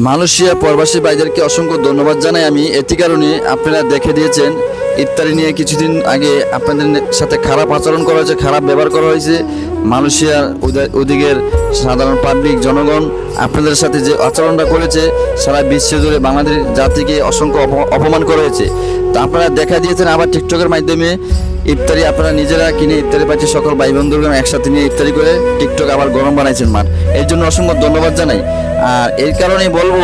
Malaysia প্রবাসী ভাইদেরকে অসংখ্য ধন্যবাদ জানাই আমি এটি কারণে আপনারা দেখে দিয়েছেন ইফতারি নিয়ে কিছুদিন আগে আপনাদের সাথে খারাপ আচরণ করা হয়েছে, খারাপ ব্যবহার করা হয়েছে। মালয়েশিয়ার ওদিকের সাধারণ পাবলিক জনগণ আপনাদের সাথে যে আচরণটা করেছে সারা বিশ্ব জুড়ে বাংলাদেশ জাতিকে অসংখ্য অপমান করা হয়েছে। তো আপনারা দেখা দিয়েছেন আবার টিকটকের মাধ্যমে ইফতারি আপনারা নিজেরা কিনে ইফতারি পাচ্ছে সকল ভাই বন্ধুগণ একসাথে নিয়ে ইফতারি করে টিকটক আবার গরম বানাইছেন মাঠ। এর জন্য অসংখ্য ধন্যবাদ জানাই। আর এই কারণেই বলবো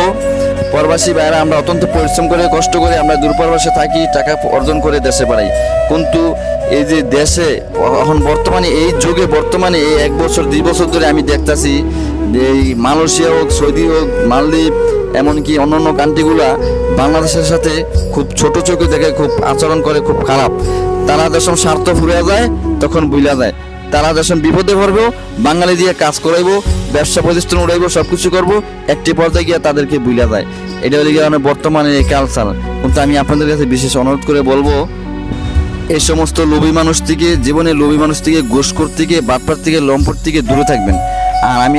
প্রবাসী ভাইরা আমরা অত্যন্ত পরিশ্রম করে কষ্ট করে আমরা দূরপ্রবাসে থাকি, টাকা অর্জন করে দেশে বাড়াই, কিন্তু এই যে দেশে এখন বর্তমানে এই যুগে বর্তমানে এই 1 বছর 2 বছর ধরে আমি দেখতেছি এই মালয়েশিয়া হোক, সৌদি হোক, মালদ্বীপ, এমনকি অন্যান্য কান্ট্রিগুলা বাংলাদেশের সাথে খুব ছোট চোখে দেখে খুব আচরণ করে, খুব খারাপ। তারা যখন স্বার্থ ফুরিয়ে যায় তখন বুইলা যায়, তারা যখন বিপদে পড়বেও বাঙালি দিয়ে কাজ করাইবো, ব্যবসা প্রতিষ্ঠান উড়াইবো, সব কিছু করবো, একটি পর্যায়ে গিয়ে তাদেরকে বুইলা যায়। এটা হলে গিয়ে বর্তমানে এই কালচার। কিন্তু আমি আপনাদের কাছে বিশেষ অনুরোধ করে বলবো এই সমস্ত লোভী মানুষ থেকে, জীবনে লোভী মানুষ থেকে, ঘুষখোর থেকে, বাটপার থেকে, লম্পট থেকে দূরে থাকবেন। আর আমি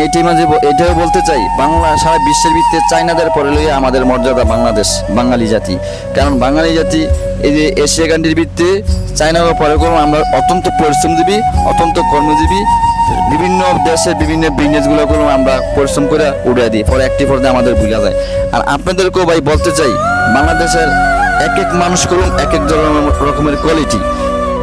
এটাও বলতে চাই বাংলা সারা বিশ্বের ভিত্তিতে চাইনাদের পরে লইয়া আমাদের মর্যাদা বাংলাদেশ, বাঙালি জাতি। কারণ বাঙালি জাতি এই যে এশিয়া কান্ট্রির ভিত্তিতে চাইনার পরে করবো আমরা অত্যন্ত পরিশ্রমজীবী, অত্যন্ত কর্মজীবী, বিভিন্ন দেশে বিভিন্ন বিজনেসগুলো করবো আমরা পরিশ্রম করে উড়িয়ে দিই, পরে একটি পর্যায়ে আমাদের ভুলা যায়। আর আপনাদেরকেও ভাই বলতে চাই বাংলাদেশের এক এক মানুষ করুন এক এক রকমের কোয়ালিটি।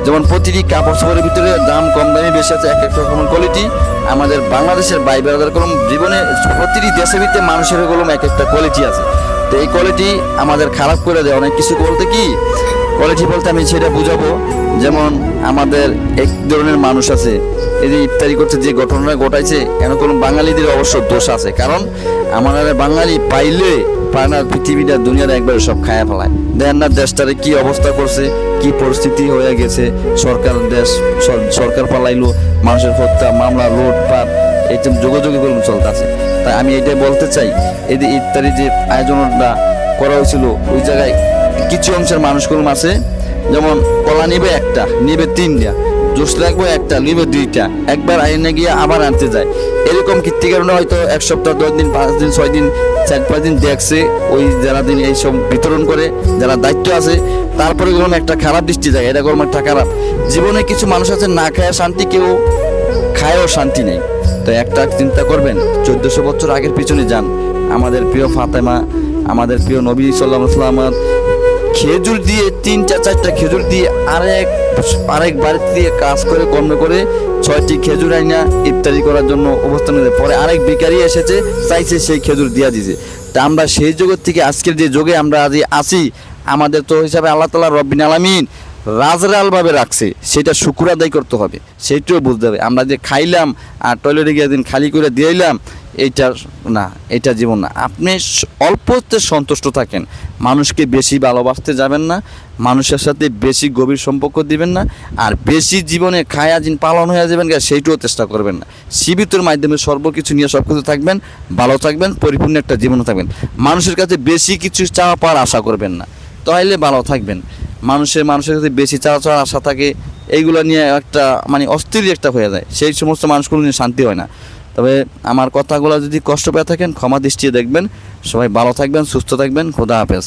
যেমন প্রতিটি কাপড় চোপড়ের ভিতরে দাম কম দামি বেশি আছে, এক এক রকমের কোয়ালিটি। আমাদের বাংলাদেশের ভাই বেড়াদার কলম জীবনে প্রতিটি দেশের ভিতরে মানুষের কলম এক একটা কোয়ালিটি আছে। তো এই কোয়ালিটি আমাদের খারাপ করে দেয় অনেক কিছু। বলতে কি কোয়ালিটি বলতে আমি সেটা বুঝাবো, যেমন আমাদের এক ধরনের মানুষ আছে এই যে ইফতারি করতে যে ঘটনাটা ঘটাইছে এন কোনো বাঙালিদের অবশ্য দোষ আছে। কারণ আমাদের বাঙালি পাইলে পায় না, পৃথিবীটা দুনিয়াটা একবারে সব খায়া ফেলায়। দেখেন না দেশটারে কি অবস্থা করছে, কি পরিস্থিতি হয়ে গেছে। সরকার পালাইলো, মানুষের হত্যা, মামলা, লুটপাট, এই যোগাযোগী করে চলতেছে। তাই আমি এটাই বলতে চাই এই যে ইফতারি যে আয়োজনটা করা হয়েছিল ওই জায়গায় কিছু অংশের মানুষগুলো আছে, যেমন কলা নিবে একটা, নিবে 3টা, জুস লাগবে একটা, নিবে 2টা, একবার আইনে গিয়ে আবার আনতে যায়। এরকম কীর্তি কারণে হয়তো 1 সপ্তাহ 10 দিন 5 দিন 6 দিন 4-5 দিন দেখছে ওই যারা দিন এইসব বিতরণ করে যারা দায়িত্ব আছে, তারপরে কোনো একটা খারাপ দৃষ্টি যায়, এটা কোনো একটা খারাপ। জীবনে কিছু মানুষ আছে না খায় শান্তি, কেউ খায়ও শান্তি নেই। তো একটা চিন্তা করবেন 1400 বছর আগের পিছনে যান, আমাদের প্রিয় ফাতেমা, আমাদের প্রিয় নবী সাল্লাল্লাহু আলাইহি ওয়াসাল্লাম খেজুর দিয়ে 3-4টা খেজুর দিয়ে আরেক বাড়িতে দিয়ে কাজ করে কর্ম করে 6টি খেজুর আইনা ইফতারি করার জন্য অবস্থান নিতে, পরে আরেক ভিখারি এসেছে চাইছে সেই খেজুর দিয়া দিয়েছে। তা আমরা সেই জগৎ থেকে আজকের যে যুগে আমরা আজ আছি, আমাদের তো হিসাবে আল্লাহ তাআলা রব্বিল আলামিন রাজরালভাবে রাখছে, সেটা শুকর আদায় করতে হবে, সেইটাও বুঝতে হবে। আমরা যে খাইলাম আর টয়লেটে গিয়ে দিন খালি করে দিলাম, এইটা না, এটা জীবন না। আপনি অল্পতে সন্তুষ্ট থাকেন, মানুষকে বেশি ভালোবাসতে যাবেন না, মানুষের সাথে বেশি গভীর সম্পর্ক দিবেন না, আর বেশি জীবনে খায়া দিন পালন হয়ে যাবেন সেইটাও চেষ্টা করবেন না। সীমিতর মাধ্যমে সর্বকিছু নিয়ে সব কিছু থাকবেন, ভালো থাকবেন, পরিপূর্ণ একটা জীবনে থাকবেন। মানুষের কাছে বেশি কিছু চাওয়া পাওয়ার আশা করবেন না, তাহলে ভালো থাকবেন। মানুষের কাছে বেশি চাওয়া আশা থাকে, এইগুলো নিয়ে একটা অস্থির একটা হয়ে যায়, সেই সমস্ত মানুষগুলো নিয়ে শান্তি হয় না। তবে আমার কথাগুলো যদি কষ্ট পেয়ে থাকেন ক্ষমা দৃষ্টিতে দেখবেন। সবাই ভালো থাকবেন, সুস্থ থাকবেন। খোদা হাফেজ।